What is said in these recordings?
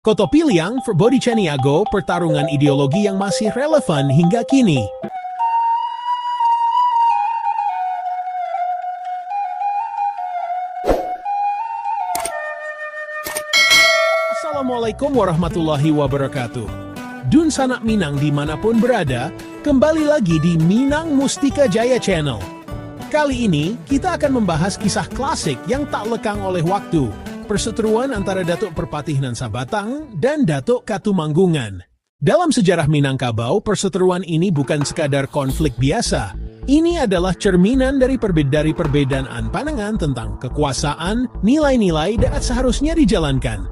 Kotopiliang for Bodi Caniago, pertarungan ideologi yang masih relevan hingga kini. Assalamualaikum warahmatullahi wabarakatuh. Dun sanak Minang dimanapun berada, kembali lagi di Minang Mustika Jaya Channel. Kali ini, kita akan membahas kisah klasik yang tak lekang oleh waktu, perseteruan antara Datuk Perpatih Nan Sabatang dan Datuk Katumanggungan. Dalam sejarah Minangkabau, perseteruan ini bukan sekadar konflik biasa. Ini adalah cerminan dari perbedaan pandangan tentang kekuasaan, nilai-nilai dan seharusnya dijalankan.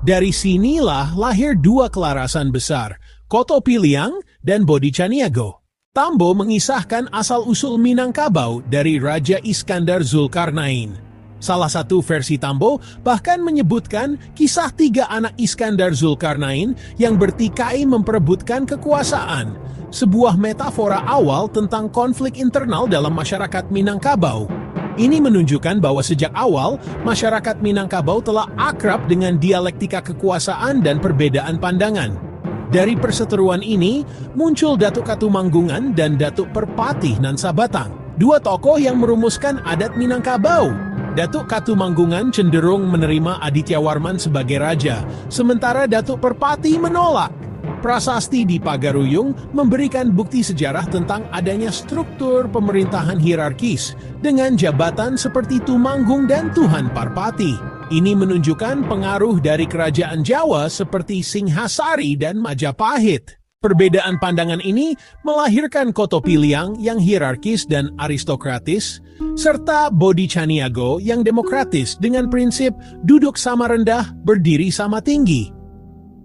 Dari sinilah lahir dua kelarasan besar, Kotopiliang dan Bodi Caniago. Tambo mengisahkan asal-usul Minangkabau dari Raja Iskandar Zulkarnain. Salah satu versi Tambo bahkan menyebutkan kisah tiga anak Iskandar Zulkarnain yang bertikai memperebutkan kekuasaan, sebuah metafora awal tentang konflik internal dalam masyarakat Minangkabau. Ini menunjukkan bahwa sejak awal, masyarakat Minangkabau telah akrab dengan dialektika kekuasaan dan perbedaan pandangan. Dari perseteruan ini, muncul Datuk Katumanggungan dan Datuk Perpatih Nan Sabatang, dua tokoh yang merumuskan adat Minangkabau. Datuk Katumanggungan cenderung menerima Aditya Warman sebagai raja, sementara Datuk Perpatih menolak. Prasasti di Pagaruyung memberikan bukti sejarah tentang adanya struktur pemerintahan hierarkis dengan jabatan seperti Tumanggung dan Tuhan Parpati. Ini menunjukkan pengaruh dari kerajaan Jawa seperti Singhasari dan Majapahit. Perbedaan pandangan ini melahirkan Kotopiliang yang hierarkis dan aristokratis, serta Bodi Caniago yang demokratis dengan prinsip duduk sama rendah, berdiri sama tinggi.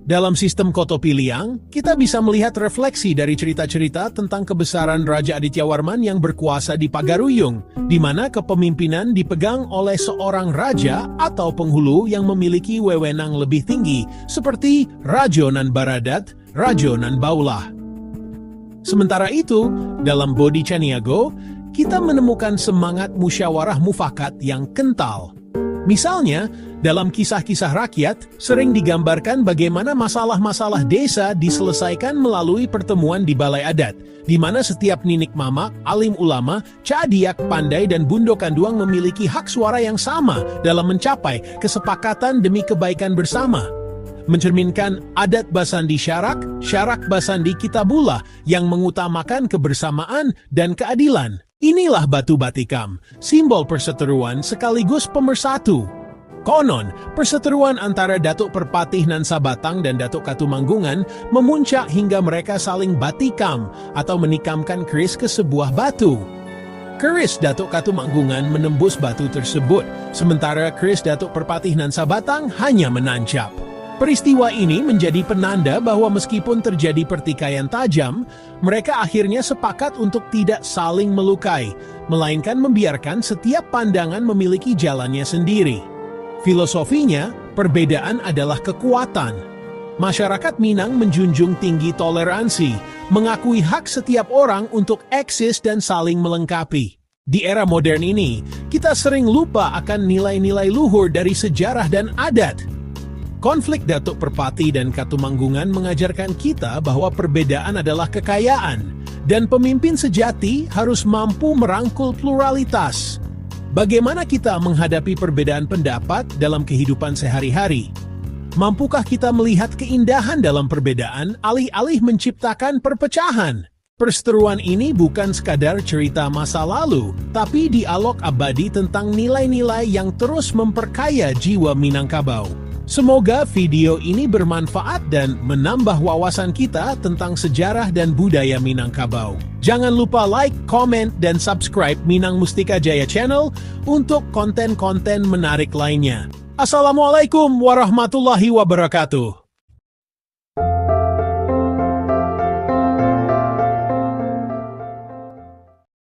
Dalam sistem Kotopiliang, kita bisa melihat refleksi dari cerita-cerita tentang kebesaran Raja Aditya Warman yang berkuasa di Pagaruyung, di mana kepemimpinan dipegang oleh seorang raja atau penghulu yang memiliki wewenang lebih tinggi, seperti Rajo Nan Baradat, Rajo Nan Baulah. Sementara itu, dalam Bodi Caniago, kita menemukan semangat musyawarah mufakat yang kental. Misalnya, dalam kisah-kisah rakyat, sering digambarkan bagaimana masalah-masalah desa diselesaikan melalui pertemuan di balai adat, di mana setiap ninik mamak, alim ulama, cadiak, pandai, dan bundo kanduang memiliki hak suara yang sama dalam mencapai kesepakatan demi kebaikan bersama. Mencerminkan adat Basandi Syarak, Syarak Basandi Kitabullah yang mengutamakan kebersamaan dan keadilan. Inilah batu batikam, simbol perseteruan sekaligus pemersatu. Konon, perseteruan antara Datuk Perpatih Nan Sabatang dan Datuk Katumanggungan memuncak hingga mereka saling batikam atau menikamkan keris ke sebuah batu. Keris Datuk Katumanggungan menembus batu tersebut, sementara keris Datuk Perpatih Nan Sabatang hanya menancap. Peristiwa ini menjadi penanda bahwa meskipun terjadi pertikaian tajam, mereka akhirnya sepakat untuk tidak saling melukai, melainkan membiarkan setiap pandangan memiliki jalannya sendiri. Filosofinya, perbedaan adalah kekuatan. Masyarakat Minang menjunjung tinggi toleransi, mengakui hak setiap orang untuk eksis dan saling melengkapi. Di era modern ini, kita sering lupa akan nilai-nilai luhur dari sejarah dan adat. Konflik Datuk Perpatih dan Katumanggungan mengajarkan kita bahwa perbedaan adalah kekayaan, dan pemimpin sejati harus mampu merangkul pluralitas. Bagaimana kita menghadapi perbedaan pendapat dalam kehidupan sehari-hari? Mampukah kita melihat keindahan dalam perbedaan alih-alih menciptakan perpecahan? Perseteruan ini bukan sekadar cerita masa lalu, tapi dialog abadi tentang nilai-nilai yang terus memperkaya jiwa Minangkabau. Semoga video ini bermanfaat dan menambah wawasan kita tentang sejarah dan budaya Minangkabau. Jangan lupa like, comment, dan subscribe Minang Mustika Jaya Channel untuk konten-konten menarik lainnya. Assalamualaikum warahmatullahi wabarakatuh.